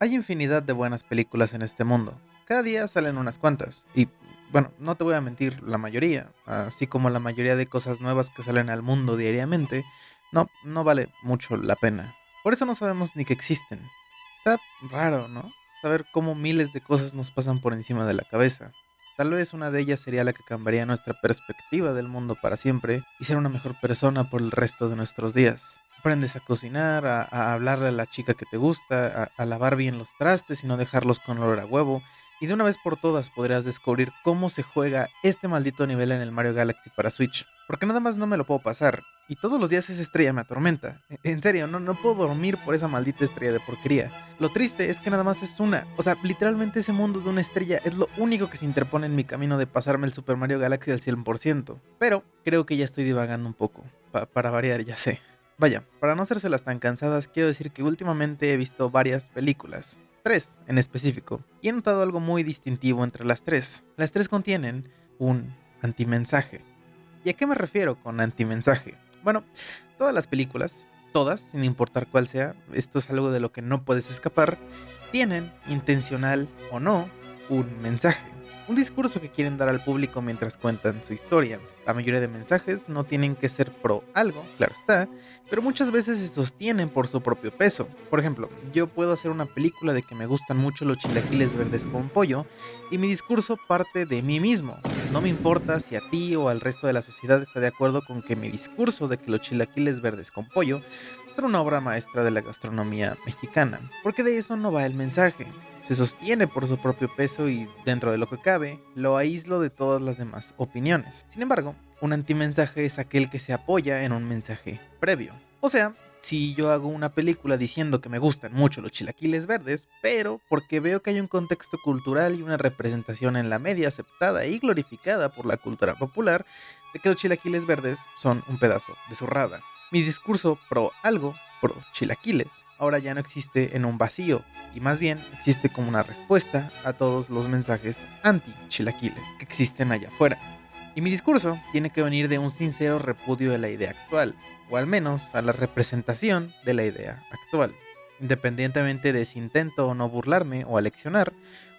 Hay infinidad de buenas películas en este mundo. Cada día salen unas cuantas. Y bueno, no te voy a mentir, la mayoría, así como la mayoría de cosas nuevas que salen al mundo diariamente, no vale mucho la pena. Por eso no sabemos ni que existen. Está raro, ¿no? Saber cómo miles de cosas nos pasan por encima de la cabeza. Tal vez una de ellas sería la que cambiaría nuestra perspectiva del mundo para siempre y ser una mejor persona por el resto de nuestros días. Aprendes a cocinar, a hablarle a la chica que te gusta, a lavar bien los trastes y no dejarlos con olor a huevo. Y de una vez por todas podrás descubrir cómo se juega este maldito nivel en el Mario Galaxy para Switch. Porque nada más no me lo puedo pasar. Y todos los días esa estrella me atormenta. En serio, no puedo dormir por esa maldita estrella de porquería. Lo triste es que nada más es una. O sea, literalmente ese mundo de una estrella es lo único que se interpone en mi camino de pasarme el Super Mario Galaxy al 100%. Pero creo que ya estoy divagando un poco. Para variar, ya sé. Vaya, para no hacérselas tan cansadas, quiero decir que últimamente he visto varias películas, tres en específico, y he notado algo muy distintivo entre las tres. Las tres contienen un antimensaje. ¿Y a qué me refiero con antimensaje? Bueno, todas las películas, todas, sin importar cuál sea, esto es algo de lo que no puedes escapar, tienen, intencional o no, un mensaje. Un discurso que quieren dar al público mientras cuentan su historia. La mayoría de mensajes no tienen que ser pro algo, claro está, pero muchas veces se sostienen por su propio peso. Por ejemplo, yo puedo hacer una película de que me gustan mucho los chilaquiles verdes con pollo y mi discurso parte de mí mismo. No me importa si a ti o al resto de la sociedad está de acuerdo con que mi discurso de que los chilaquiles verdes con pollo son una obra maestra de la gastronomía mexicana, porque de eso no va el mensaje. Se sostiene por su propio peso y, dentro de lo que cabe, lo aíslo de todas las demás opiniones. Sin embargo, un antimensaje es aquel que se apoya en un mensaje previo. O sea, si yo hago una película diciendo que me gustan mucho los chilaquiles verdes, pero porque veo que hay un contexto cultural y una representación en la media aceptada y glorificada por la cultura popular de que los chilaquiles verdes son un pedazo de zurrada. Mi discurso pro algo, pro chilaquiles, ahora ya no existe en un vacío y más bien existe como una respuesta a todos los mensajes anti-chilaquiles que existen allá afuera. Y mi discurso tiene que venir de un sincero repudio de la idea actual, o al menos a la representación de la idea actual. Independientemente de si intento o no burlarme o aleccionar,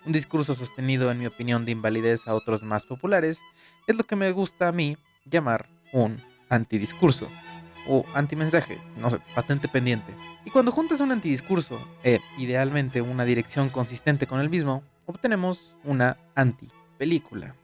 un discurso sostenido en mi opinión de invalidez a otros más populares es lo que me gusta a mí llamar un antidiscurso o antimensaje, no sé, patente pendiente. Y cuando juntas un antidiscurso idealmente una dirección consistente con el mismo, obtenemos una antipelícula.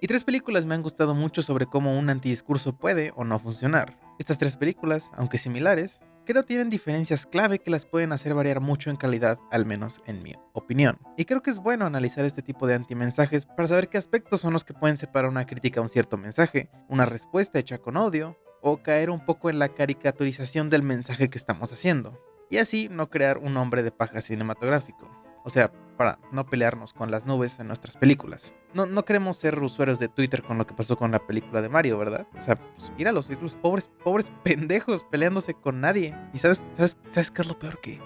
Y tres películas me han gustado mucho sobre cómo un antidiscurso puede o no funcionar. Estas tres películas, aunque similares, creo tienen diferencias clave que las pueden hacer variar mucho en calidad, al menos en mi opinión. Y creo que es bueno analizar este tipo de antimensajes para saber qué aspectos son los que pueden separar una crítica a un cierto mensaje, una respuesta hecha con odio, o caer un poco en la caricaturización del mensaje que estamos haciendo. Y así no crear un hombre de paja cinematográfico. O sea, para no pelearnos con las nubes en nuestras películas. No queremos ser usuarios de Twitter con lo que pasó con la película de Mario, ¿verdad? O sea, pues, míralos, los pobres pendejos peleándose con nadie. ¿Y sabes qué es lo peor? Que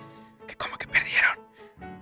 como que perdieron.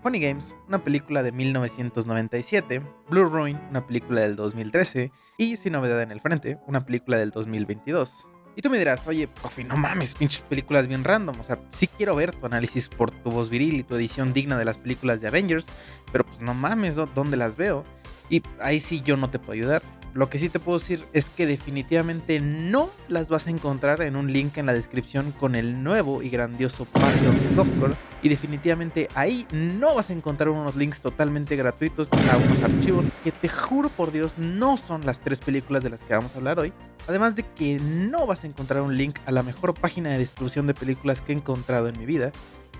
Funny Games, una película de 1997, Blue Ruin, una película del 2013, y Sin Novedad en el Frente, una película del 2022. Y tú me dirás, oye, Coffee, no mames, pinches películas bien random. O sea, sí quiero ver tu análisis por tu voz viril y tu edición digna de las películas de Avengers, pero pues no mames, ¿dónde las veo? Y ahí sí yo no te puedo ayudar. Lo que sí te puedo decir es que definitivamente no las vas a encontrar en un link en la descripción con el nuevo y grandioso Patreon de Softcore. Y definitivamente ahí no vas a encontrar unos links totalmente gratuitos a unos archivos que te juro por Dios no son las tres películas de las que vamos a hablar hoy. Además de que no vas a encontrar un link a la mejor página de distribución de películas que he encontrado en mi vida,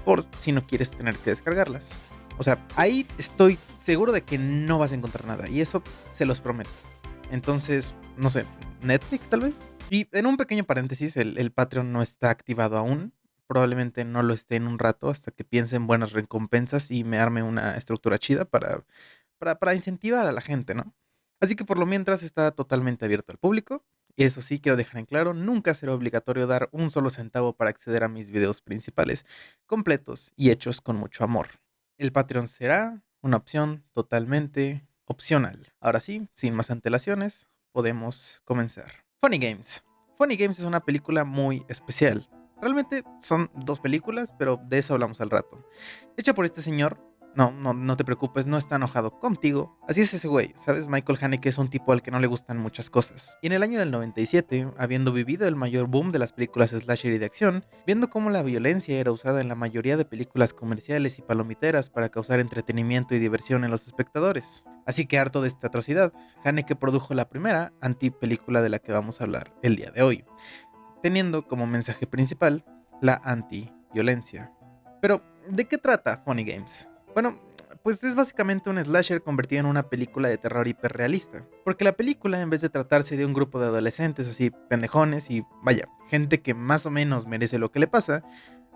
por si no quieres tener que descargarlas. O sea, ahí estoy seguro de que no vas a encontrar nada, y eso se los prometo. Entonces, no sé, Netflix tal vez. Y en un pequeño paréntesis, el Patreon no está activado aún. Probablemente no lo esté en un rato hasta que piense en buenas recompensas y me arme una estructura chida para incentivar a la gente, ¿no? Así que por lo mientras está totalmente abierto al público. Y eso sí, quiero dejar en claro, nunca será obligatorio dar un solo centavo para acceder a mis videos principales, completos y hechos con mucho amor. El Patreon será una opción totalmente opcional. Ahora sí, sin más antelaciones, podemos comenzar. Funny Games. Funny Games es una película muy especial. Realmente son dos películas, pero de eso hablamos al rato. Hecha por este señor. No te preocupes, no está enojado contigo. Así es ese güey, ¿sabes? Michael Haneke es un tipo al que no le gustan muchas cosas. Y en el año del 97, habiendo vivido el mayor boom de las películas slasher y de acción, viendo cómo la violencia era usada en la mayoría de películas comerciales y palomiteras para causar entretenimiento y diversión en los espectadores. Así que harto de esta atrocidad, Haneke produjo la primera anti-película de la que vamos a hablar el día de hoy, teniendo como mensaje principal la anti-violencia. Pero, ¿de qué trata Funny Games? Bueno, pues es básicamente un slasher convertido en una película de terror hiperrealista. Porque la película, en vez de tratarse de un grupo de adolescentes así pendejones y vaya, gente que más o menos merece lo que le pasa,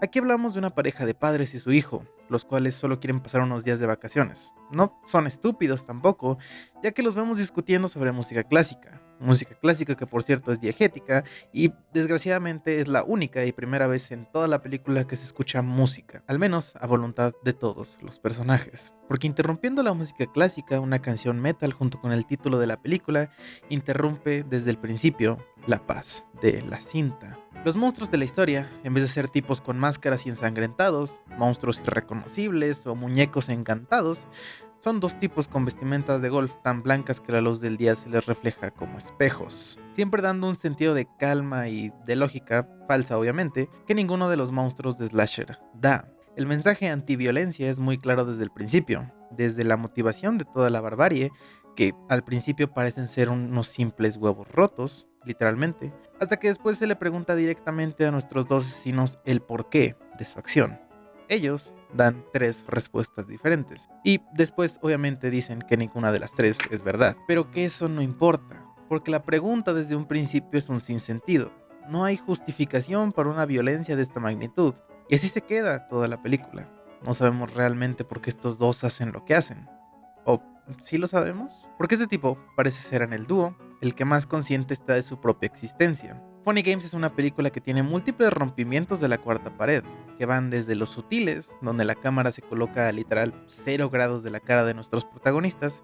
aquí hablamos de una pareja de padres y su hijo, los cuales solo quieren pasar unos días de vacaciones. No son estúpidos tampoco, ya que los vemos discutiendo sobre música clásica. Música clásica que por cierto es diegética y desgraciadamente es la única y primera vez en toda la película que se escucha música, al menos a voluntad de todos los personajes. Porque interrumpiendo la música clásica, una canción metal junto con el título de la película interrumpe desde el principio la paz de la cinta. Los monstruos de la historia, en vez de ser tipos con máscaras y ensangrentados, monstruos irreconocibles o muñecos encantados, son dos tipos con vestimentas de golf tan blancas que la luz del día se les refleja como espejos, siempre dando un sentido de calma y de lógica, falsa obviamente, que ninguno de los monstruos de slasher da. El mensaje antiviolencia es muy claro desde el principio, desde la motivación de toda la barbarie, que al principio parecen ser unos simples huevos rotos, literalmente, hasta que después se le pregunta directamente a nuestros dos asesinos el porqué de su acción. Ellos dan tres respuestas diferentes. Y después obviamente dicen que ninguna de las tres es verdad. Pero que eso no importa, porque la pregunta desde un principio es un sinsentido. No hay justificación para una violencia de esta magnitud. Y así se queda toda la película. No sabemos realmente por qué estos dos hacen lo que hacen. ¿O sí lo sabemos? Porque este tipo parece ser en el dúo el que más consciente está de su propia existencia. Funny Games es una película que tiene múltiples rompimientos de la cuarta pared, que van desde los sutiles, donde la cámara se coloca a literal 0 grados de la cara de nuestros protagonistas,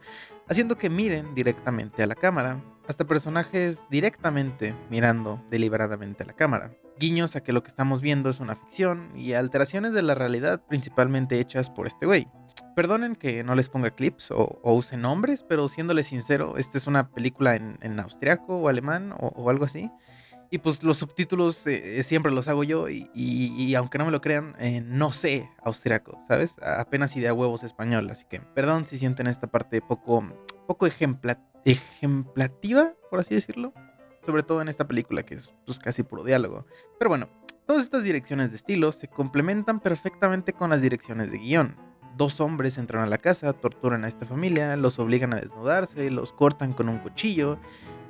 haciendo que miren directamente a la cámara, hasta personajes directamente mirando deliberadamente a la cámara. Guiños a que lo que estamos viendo es una ficción y alteraciones de la realidad principalmente hechas por este güey. Perdonen que no les ponga clips o use nombres, pero siéndoles sincero, esta es una película en austriaco o alemán o algo así. Y pues los subtítulos siempre los hago yo y aunque no me lo crean, no sé austriaco, ¿sabes? Apenas idea huevos español, así que perdón si sienten esta parte poco ejemplativa, por así decirlo. Sobre todo en esta película que es pues casi puro diálogo. Pero bueno, todas estas direcciones de estilo se complementan perfectamente con las direcciones de guión. Dos hombres entran a la casa, torturan a esta familia, los obligan a desnudarse, los cortan con un cuchillo.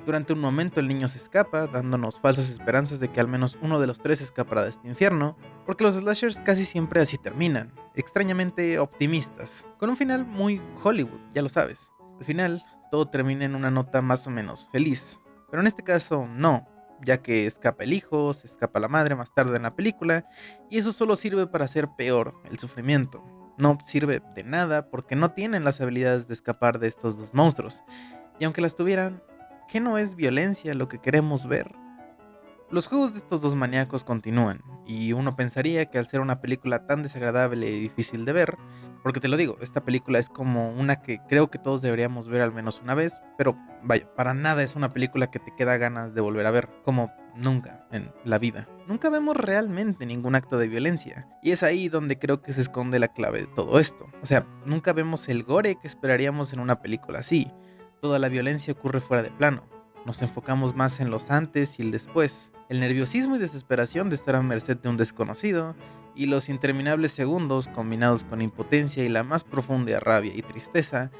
Durante un momento el niño se escapa, dándonos falsas esperanzas de que al menos uno de los tres escapará de este infierno, porque los slashers casi siempre así terminan, extrañamente optimistas, con un final muy Hollywood, ya lo sabes. Al final, todo termina en una nota más o menos feliz, pero en este caso no, ya que escapa el hijo, se escapa la madre más tarde en la película, y eso solo sirve para hacer peor el sufrimiento. No sirve de nada porque no tienen las habilidades de escapar de estos dos monstruos, y aunque las tuvieran, ¿qué no es violencia lo que queremos ver? Los juegos de estos dos maníacos continúan, y uno pensaría que al ser una película tan desagradable y difícil de ver, porque te lo digo, esta película es como una que creo que todos deberíamos ver al menos una vez, pero vaya, para nada es una película que te queda ganas de volver a ver, como nunca en la vida. Nunca vemos realmente ningún acto de violencia, y es ahí donde creo que se esconde la clave de todo esto. O sea, nunca vemos el gore que esperaríamos en una película así. Toda la violencia ocurre fuera de plano. Nos enfocamos más en los antes y el después, el nerviosismo y desesperación de estar a merced de un desconocido, y los interminables segundos combinados con impotencia y la más profunda rabia y tristeza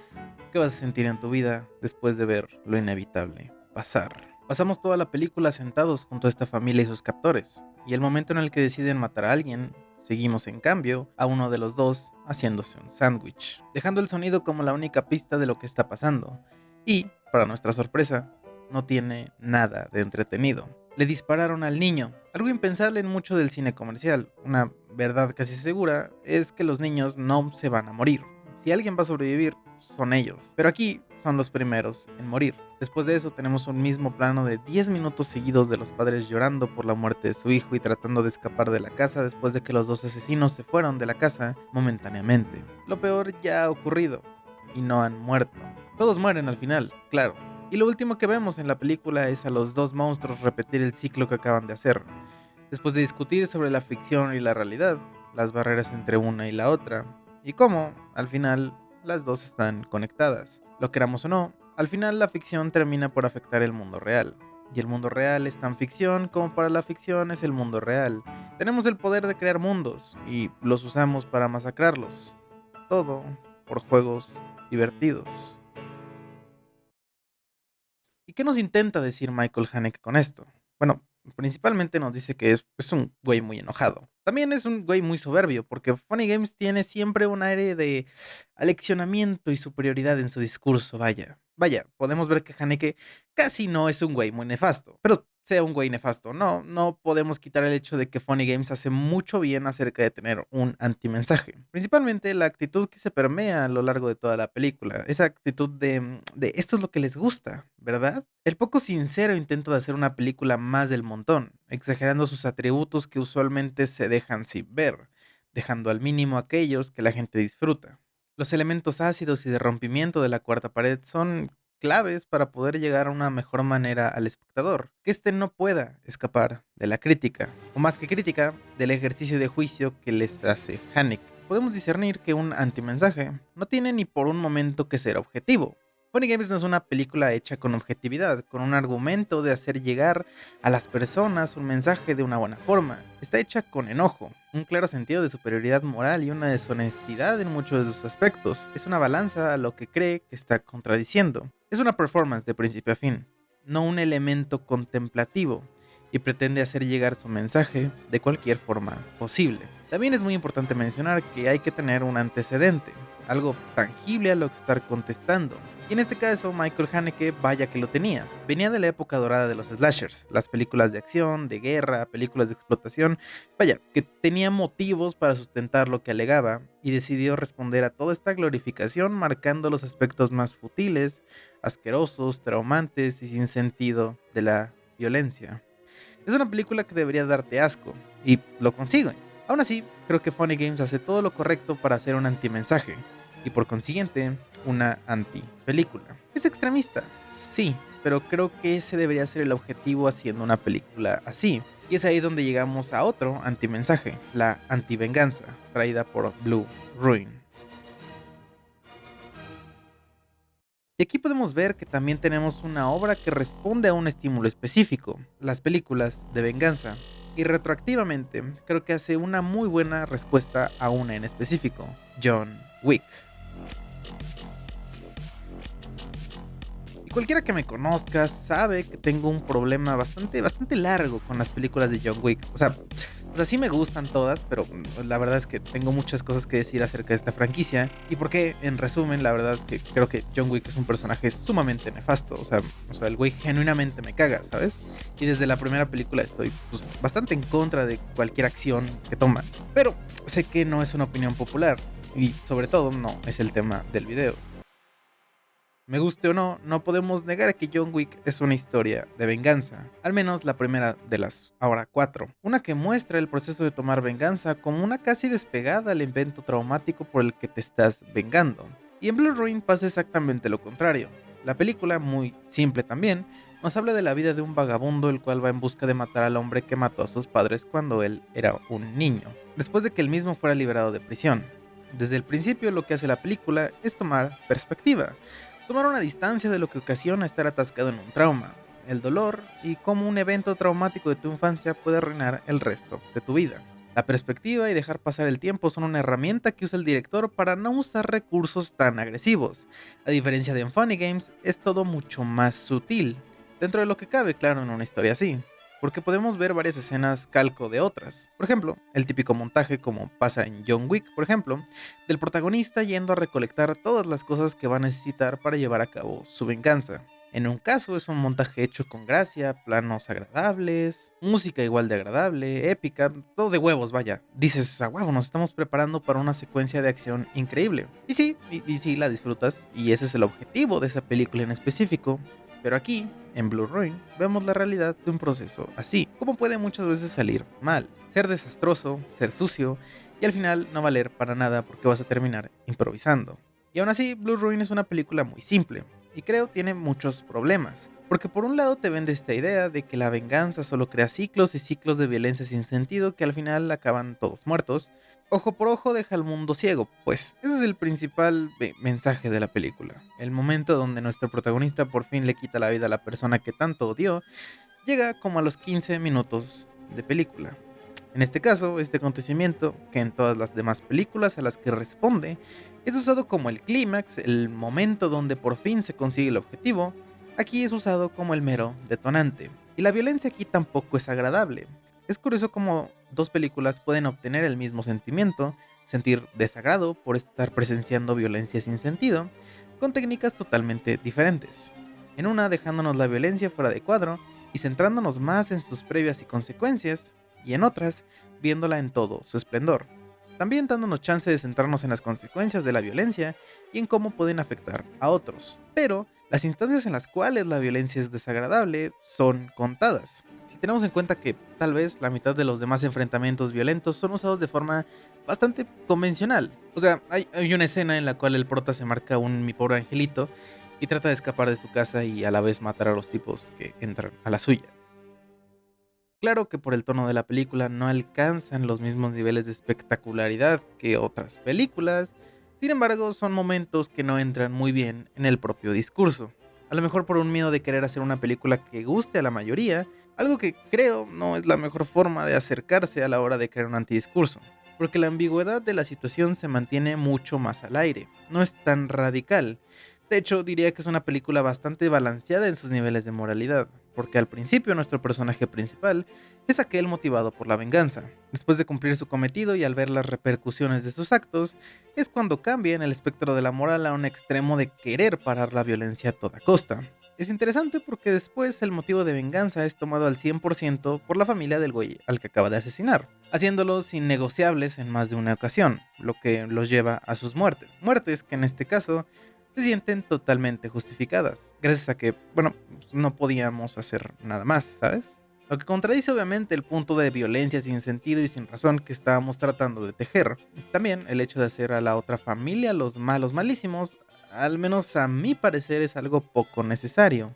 que vas a sentir en tu vida después de ver lo inevitable pasar. Pasamos toda la película sentados junto a esta familia y sus captores, y el momento en el que deciden matar a alguien, seguimos en cambio a uno de los dos haciéndose un sándwich, dejando el sonido como la única pista de lo que está pasando, y, para nuestra sorpresa, no tiene nada de entretenido. Le dispararon al niño, algo impensable en mucho del cine comercial. Una verdad casi segura es que los niños no se van a morir. si alguien va a sobrevivir, son ellos. Pero aquí son los primeros en morir. Después de eso tenemos un mismo plano de 10 minutos seguidos de los padres llorando por la muerte de su hijo y tratando de escapar de la casa después de que los dos asesinos se fueron de la casa momentáneamente. Lo peor ya ha ocurrido y no han muerto. Todos mueren al final, claro. Y lo último que vemos en la película es a los dos monstruos repetir el ciclo que acaban de hacer. Después de discutir sobre la ficción y la realidad, las barreras entre una y la otra, y cómo, al final, las dos están conectadas. Lo queramos o no, al final la ficción termina por afectar el mundo real. Y el mundo real es tan ficción como para la ficción es el mundo real. Tenemos el poder de crear mundos y los usamos para masacrarlos. Todo por juegos divertidos. ¿Y qué nos intenta decir Michael Haneke con esto? Bueno, principalmente nos dice que es un güey muy enojado. También es un güey muy soberbio, porque Funny Games tiene siempre un aire de aleccionamiento y superioridad en su discurso, vaya. Vaya, podemos ver que Haneke casi no es un güey muy nefasto, pero sea un güey nefasto, no podemos quitar el hecho de que Funny Games hace mucho bien acerca de tener un antimensaje. Principalmente la actitud que se permea a lo largo de toda la película, esa actitud de esto es lo que les gusta, ¿verdad? El poco sincero intento de hacer una película más del montón, exagerando sus atributos que usualmente se dejan sin ver, dejando al mínimo aquellos que la gente disfruta. Los elementos ácidos y de rompimiento de la cuarta pared son claves para poder llegar a una mejor manera al espectador, que éste no pueda escapar de la crítica, o más que crítica, del ejercicio de juicio que les hace Haneke. Podemos discernir que un antimensaje no tiene ni por un momento que ser objetivo. Funny Games no es una película hecha con objetividad, con un argumento de hacer llegar a las personas un mensaje de una buena forma. Está hecha con enojo, un claro sentido de superioridad moral y una deshonestidad en muchos de sus aspectos. Es una balanza a lo que cree que está contradiciendo. Es una performance de principio a fin, no un elemento contemplativo, y pretende hacer llegar su mensaje de cualquier forma posible. También es muy importante mencionar que hay que tener un antecedente, algo tangible a lo que estar contestando. Y en este caso, Michael Haneke, vaya que lo tenía. Venía de la época dorada de los slashers, las películas de acción, de guerra, películas de explotación. Vaya, que tenía motivos para sustentar lo que alegaba y decidió responder a toda esta glorificación marcando los aspectos más futiles, asquerosos, traumantes y sin sentido de la violencia. Es una película que debería darte asco, y lo consigue. Aún así, creo que Funny Games hace todo lo correcto para hacer un antimensaje, y por consiguiente, una anti-película. ¿Es extremista? Sí, pero creo que ese debería ser el objetivo haciendo una película así. Y es ahí donde llegamos a otro antimensaje, la antivenganza, traída por Blue Ruin. Y aquí podemos ver que también tenemos una obra que responde a un estímulo específico, las películas de venganza. Y retroactivamente, creo que hace una muy buena respuesta a una en específico, John Wick. Y cualquiera que me conozca sabe que tengo un problema bastante largo con las películas de John Wick. O sea, sí me gustan todas, pero la verdad es que tengo muchas cosas que decir acerca de esta franquicia. Y porque, en resumen, la verdad es que creo que John Wick es un personaje sumamente nefasto. O sea, el güey genuinamente me caga, ¿sabes? Y desde la primera película estoy pues, bastante en contra de cualquier acción que toma. Pero sé que no es una opinión popular. Y sobre todo, no es el tema del video. Me guste o no, no podemos negar que John Wick es una historia de venganza, al menos la primera de las ahora 4, una que muestra el proceso de tomar venganza como una casi despegada al evento traumático por el que te estás vengando. Y en Blue Ruin pasa exactamente lo contrario. La película, muy simple también, nos habla de la vida de un vagabundo el cual va en busca de matar al hombre que mató a sus padres cuando él era un niño, después de que él mismo fuera liberado de prisión. Desde el principio lo que hace la película es tomar perspectiva. Tomar una distancia de lo que ocasiona estar atascado en un trauma, el dolor y cómo un evento traumático de tu infancia puede arruinar el resto de tu vida. La perspectiva y dejar pasar el tiempo son una herramienta que usa el director para no usar recursos tan agresivos. A diferencia de en Funny Games, es todo mucho más sutil, dentro de lo que cabe, claro, en una historia así. Porque podemos ver varias escenas calco de otras. Por ejemplo, el típico montaje como pasa en John Wick, por ejemplo, del protagonista yendo a recolectar todas las cosas que va a necesitar para llevar a cabo su venganza. En un caso es un montaje hecho con gracia, planos agradables, música igual de agradable, épica, todo de huevos, vaya. Dices, a huevo, nos estamos preparando para una secuencia de acción increíble. Y sí, y sí, la disfrutas, y ese es el objetivo de esa película en específico. Pero aquí, en Blue Ruin, vemos la realidad de un proceso así, como puede muchas veces salir mal, ser desastroso, ser sucio, y al final no valer para nada porque vas a terminar improvisando. Y aún así, Blue Ruin es una película muy simple, y creo tiene muchos problemas. Porque por un lado te vende esta idea de que la venganza solo crea ciclos y ciclos de violencia sin sentido que al final acaban todos muertos. Ojo por ojo deja al mundo ciego, pues ese es el principal mensaje de la película. El momento donde nuestro protagonista por fin le quita la vida a la persona que tanto odió, llega como a los 15 minutos de película. En este caso, este acontecimiento, que en todas las demás películas a las que responde, es usado como el clímax, el momento donde por fin se consigue el objetivo, aquí es usado como el mero detonante. Y la violencia aquí tampoco es agradable. Es curioso cómo dos películas pueden obtener el mismo sentimiento, sentir desagrado por estar presenciando violencia sin sentido, con técnicas totalmente diferentes. En una dejándonos la violencia fuera de cuadro y centrándonos más en sus previas y consecuencias, y en otras viéndola en todo su esplendor, también dándonos chance de centrarnos en las consecuencias de la violencia y en cómo pueden afectar a otros. Pero las instancias en las cuales la violencia es desagradable son contadas. Si tenemos en cuenta que tal vez la mitad de los demás enfrentamientos violentos son usados de forma bastante convencional. O sea, hay una escena en la cual el prota se marca un mi pobre angelito y trata de escapar de su casa y a la vez matar a los tipos que entran a la suya. Claro que por el tono de la película no alcanzan los mismos niveles de espectacularidad que otras películas, sin embargo son momentos que no entran muy bien en el propio discurso. A lo mejor por un miedo de querer hacer una película que guste a la mayoría, algo que creo no es la mejor forma de acercarse a la hora de crear un antidiscurso, porque la ambigüedad de la situación se mantiene mucho más al aire, no es tan radical. De hecho, diría que es una película bastante balanceada en sus niveles de moralidad, porque al principio nuestro personaje principal es aquel motivado por la venganza. Después de cumplir su cometido y al ver las repercusiones de sus actos, es cuando cambia en el espectro de la moral a un extremo de querer parar la violencia a toda costa. Es interesante porque después el motivo de venganza es tomado al 100% por la familia del güey al que acaba de asesinar, haciéndolos innegociables en más de una ocasión, lo que los lleva a sus muertes. Muertes que en este caso se sienten totalmente justificadas, gracias a que, bueno, pues no podíamos hacer nada más, ¿sabes? Lo que contradice obviamente el punto de violencia sin sentido y sin razón que estábamos tratando de tejer. También el hecho de hacer a la otra familia los malos malísimos, al menos a mi parecer es algo poco necesario.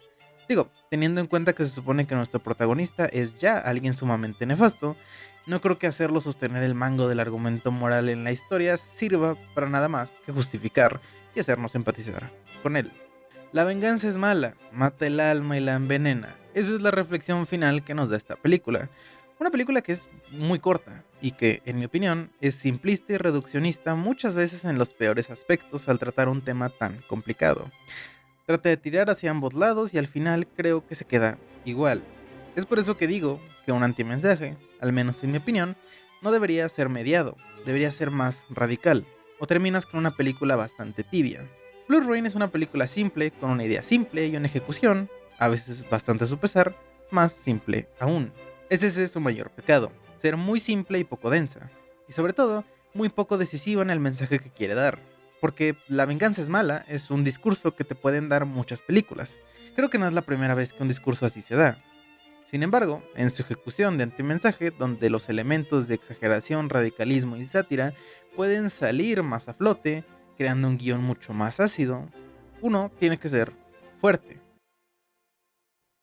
Digo, teniendo en cuenta que se supone que nuestro protagonista es ya alguien sumamente nefasto, no creo que hacerlo sostener el mango del argumento moral en la historia sirva para nada más que justificar y hacernos empatizar con él. La venganza es mala, mata el alma y la envenena. Esa es la reflexión final que nos da esta película. Una película que es muy corta y que, en mi opinión, es simplista y reduccionista muchas veces en los peores aspectos al tratar un tema tan complicado. Trata de tirar hacia ambos lados y al final creo que se queda igual. Es por eso que digo que un antimensaje, al menos en mi opinión, no debería ser mediado, debería ser más radical. O terminas con una película bastante tibia. Blue Ruin es una película simple, con una idea simple y una ejecución, a veces bastante a su pesar, más simple aún. Ese es su mayor pecado, ser muy simple y poco densa. Y sobre todo, muy poco decisiva en el mensaje que quiere dar. Porque la venganza es mala es un discurso que te pueden dar muchas películas. Creo que no es la primera vez que un discurso así se da. Sin embargo, en su ejecución de antimensaje, donde los elementos de exageración, radicalismo y sátira pueden salir más a flote, creando un guión mucho más ácido, uno tiene que ser fuerte.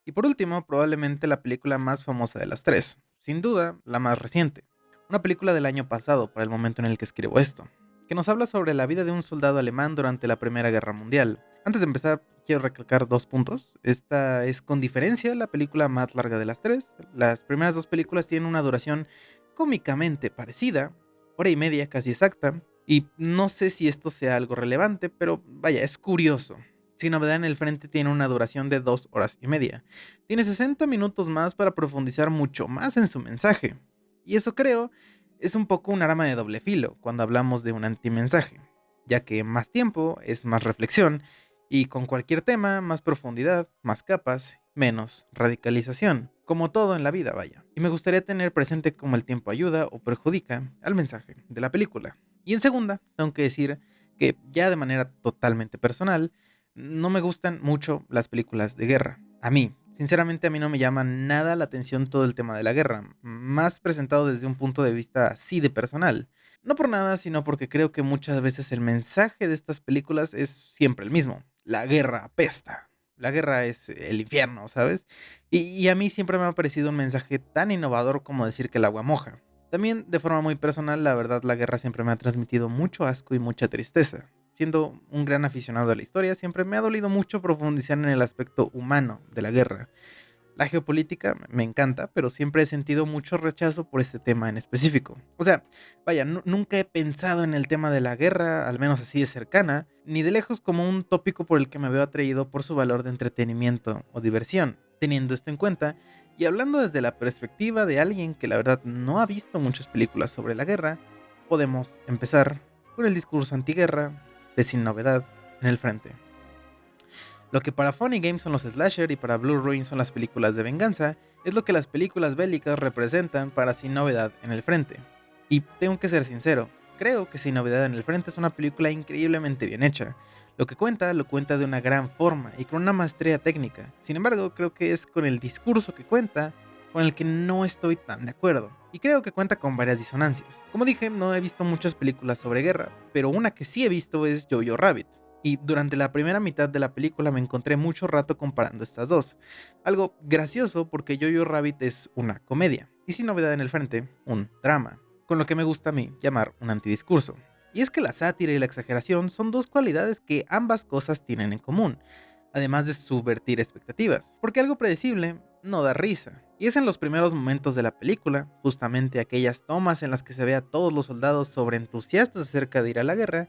Y por último, probablemente la película más famosa de las tres, sin duda la más reciente, una película del año pasado para el momento en el que escribo esto, que nos habla sobre la vida de un soldado alemán durante la Primera Guerra Mundial. Antes de empezar, quiero recalcar dos puntos. Esta es con diferencia la película más larga de las tres. Las primeras dos películas tienen una duración cómicamente parecida, hora y media casi exacta, y no sé si esto sea algo relevante, pero vaya, es curioso. Sin Novedad en el Frente tiene una duración de 2 horas y media. Tiene 60 minutos más para profundizar mucho más en su mensaje. Y eso creo es un poco un arma de doble filo cuando hablamos de un antimensaje, ya que más tiempo es más reflexión Y con cualquier tema, más profundidad, más capas, menos radicalización. Como todo en la vida, vaya. Y me gustaría tener presente cómo el tiempo ayuda o perjudica al mensaje de la película. Y en segunda, tengo que decir que ya de manera totalmente personal, no me gustan mucho las películas de guerra. A mí, sinceramente a mí no me llama nada la atención todo el tema de la guerra, más presentado desde un punto de vista así de personal. No por nada, sino porque creo que muchas veces el mensaje de estas películas es siempre el mismo. La guerra apesta. La guerra es el infierno, ¿sabes? Y a mí siempre me ha parecido un mensaje tan innovador como decir que el agua moja. También, de forma muy personal, la verdad, la guerra siempre me ha transmitido mucho asco y mucha tristeza. Siendo un gran aficionado a la historia, siempre me ha dolido mucho profundizar en el aspecto humano de la guerra. La geopolítica me encanta, pero siempre he sentido mucho rechazo por este tema en específico. O sea, vaya, nunca he pensado en el tema de la guerra, al menos así de cercana, ni de lejos como un tópico por el que me veo atraído por su valor de entretenimiento o diversión. Teniendo esto en cuenta, y hablando desde la perspectiva de alguien que la verdad no ha visto muchas películas sobre la guerra, podemos empezar con el discurso antiguerra de Sin Novedad en el Frente. Lo que para Funny Games son los slasher y para Blue Ruin son las películas de venganza, es lo que las películas bélicas representan para Sin Novedad en el Frente. Y tengo que ser sincero, creo que Sin Novedad en el Frente es una película increíblemente bien hecha. Lo cuenta de una gran forma y con una maestría técnica. Sin embargo, creo que es con el discurso que cuenta con el que no estoy tan de acuerdo. Y creo que cuenta con varias disonancias. Como dije, no he visto muchas películas sobre guerra, pero una que sí he visto es Jojo Rabbit. Y durante la primera mitad de la película me encontré mucho rato comparando estas dos. Algo gracioso porque Jojo Rabbit es una comedia, y Sin Novedad en el Frente, un drama, con lo que me gusta a mí llamar un antidiscurso. Y es que la sátira y la exageración son dos cualidades que ambas cosas tienen en común, además de subvertir expectativas, porque algo predecible no da risa. Y es en los primeros momentos de la película, justamente aquellas tomas en las que se ve a todos los soldados sobreentusiastas acerca de ir a la guerra,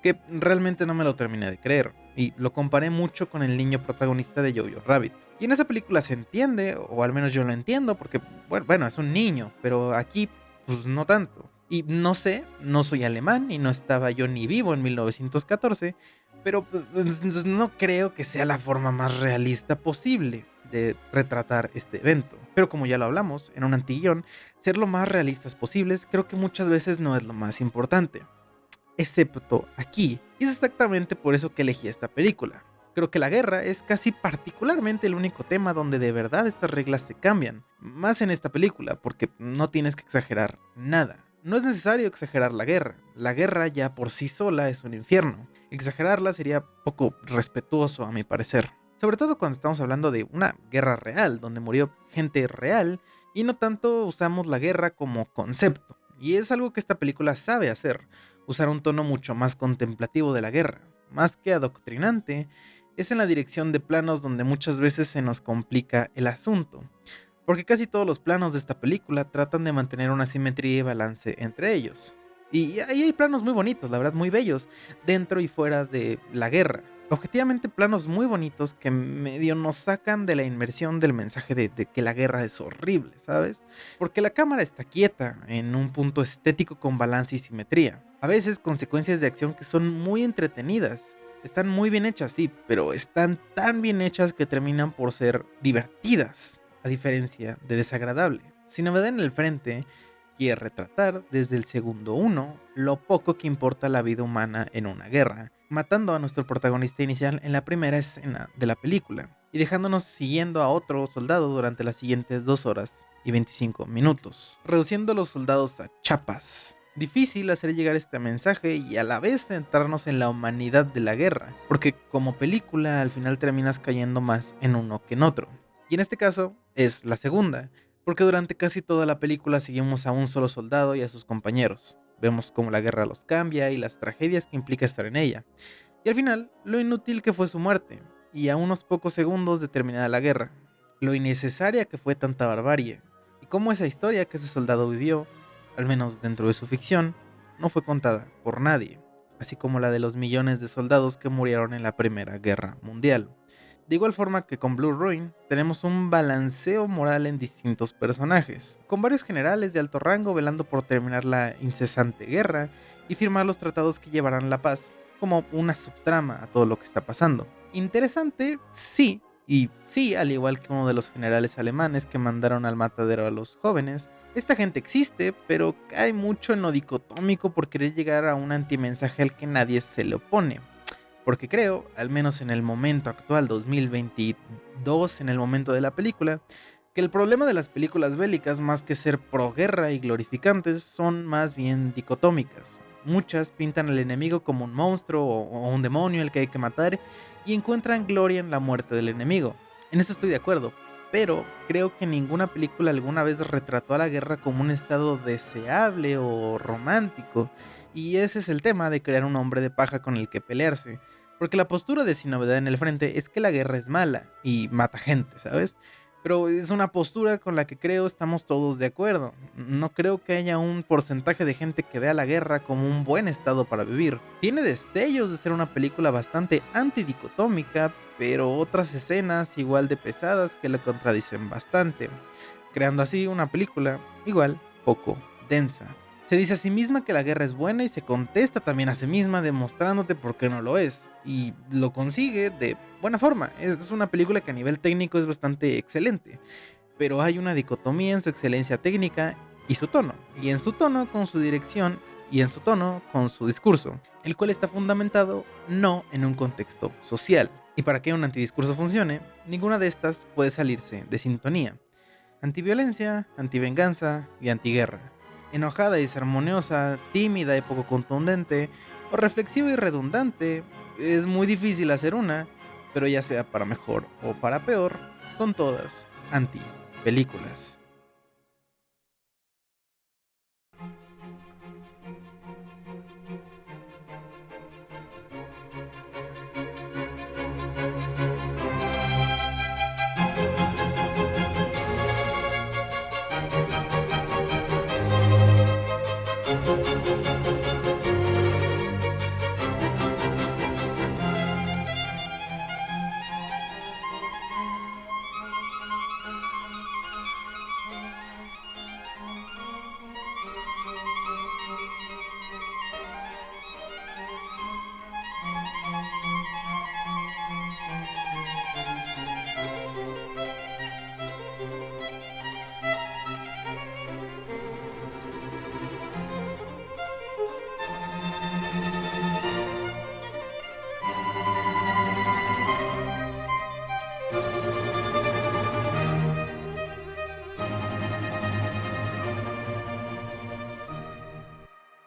que realmente no me lo terminé de creer, y lo comparé mucho con el niño protagonista de Jojo Rabbit. Y en esa película se entiende, o al menos yo lo entiendo, porque, bueno, es un niño, pero aquí, pues no tanto. Y no sé, no soy alemán y no estaba yo ni vivo en 1914, pero pues, no creo que sea la forma más realista posible de retratar este evento. Pero como ya lo hablamos en un antiguión, ser lo más realistas posibles creo que muchas veces no es lo más importante, excepto aquí. Y es exactamente por eso que elegí esta película. Creo que la guerra es casi particularmente el único tema donde de verdad estas reglas se cambian. Más en esta película, porque no tienes que exagerar nada. No es necesario exagerar la guerra. La guerra ya por sí sola es un infierno. Exagerarla sería poco respetuoso a mi parecer. Sobre todo cuando estamos hablando de una guerra real, donde murió gente real, y no tanto usamos la guerra como concepto. Y es algo que esta película sabe hacer, usar un tono mucho más contemplativo de la guerra, más que adoctrinante, es en la dirección de planos donde muchas veces se nos complica el asunto, porque casi todos los planos de esta película tratan de mantener una simetría y balance entre ellos. Y ahí hay planos muy bonitos, la verdad muy bellos, dentro y fuera de la guerra. Objetivamente planos muy bonitos que medio nos sacan de la inmersión del mensaje de que la guerra es horrible, ¿sabes? Porque la cámara está quieta, en un punto estético con balance y simetría. A veces con secuencias de acción que son muy entretenidas. Están muy bien hechas, sí, pero están tan bien hechas que terminan por ser divertidas, a diferencia de desagradable. Sin Novedad en el Frente quiere retratar desde el segundo uno lo poco que importa la vida humana en una guerra, matando a nuestro protagonista inicial en la primera escena de la película y dejándonos siguiendo a otro soldado durante las siguientes 2 horas y 25 minutos, reduciendo a los soldados a chapas. Difícil hacer llegar este mensaje y a la vez centrarnos en la humanidad de la guerra, porque como película al final terminas cayendo más en uno que en otro. Y en este caso es la segunda, porque durante casi toda la película seguimos a un solo soldado y a sus compañeros. Vemos cómo la guerra los cambia y las tragedias que implica estar en ella. Y al final, lo inútil que fue su muerte, y a unos pocos segundos de terminada la guerra. Lo innecesaria que fue tanta barbarie, y cómo esa historia que ese soldado vivió, al menos dentro de su ficción, no fue contada por nadie, así como la de los millones de soldados que murieron en la Primera Guerra Mundial. De igual forma que con Blue Ruin, tenemos un balanceo moral en distintos personajes, con varios generales de alto rango velando por terminar la incesante guerra y firmar los tratados que llevarán la paz, como una subtrama a todo lo que está pasando. Interesante, sí. Y sí, al igual que uno de los generales alemanes que mandaron al matadero a los jóvenes, esta gente existe, pero cae mucho en lo dicotómico por querer llegar a un antimensaje al que nadie se le opone. Porque creo, al menos en el momento actual, 2022, en el momento de la película, que el problema de las películas bélicas, más que ser pro guerra y glorificantes, son más bien dicotómicas. Muchas pintan al enemigo como un monstruo o un demonio al que hay que matar y encuentran gloria en la muerte del enemigo. En eso estoy de acuerdo, pero creo que ninguna película alguna vez retrató a la guerra como un estado deseable o romántico, y ese es el tema de crear un hombre de paja con el que pelearse. Porque la postura de Sin Novedad en el Frente es que la guerra es mala y mata gente, ¿sabes? Pero es una postura con la que creo estamos todos de acuerdo. No creo que haya un porcentaje de gente que vea la guerra como un buen estado para vivir. Tiene destellos de ser una película bastante antidicotómica, pero otras escenas igual de pesadas que la contradicen bastante, creando así una película igual poco densa. Se dice a sí misma que la guerra es buena y se contesta también a sí misma demostrándote por qué no lo es. Y lo consigue de buena forma. Es una película que a nivel técnico es bastante excelente. Pero hay una dicotomía en su excelencia técnica y su tono. Y en su tono con su dirección y en su tono con su discurso. El cual está fundamentado no en un contexto social. Y para que un antidiscurso funcione, ninguna de estas puede salirse de sintonía. Antiviolencia, antivenganza y antiguerra. Enojada y desarmoniosa, tímida y poco contundente, o reflexiva y redundante, es muy difícil hacer una, pero ya sea para mejor o para peor, son todas anti-películas.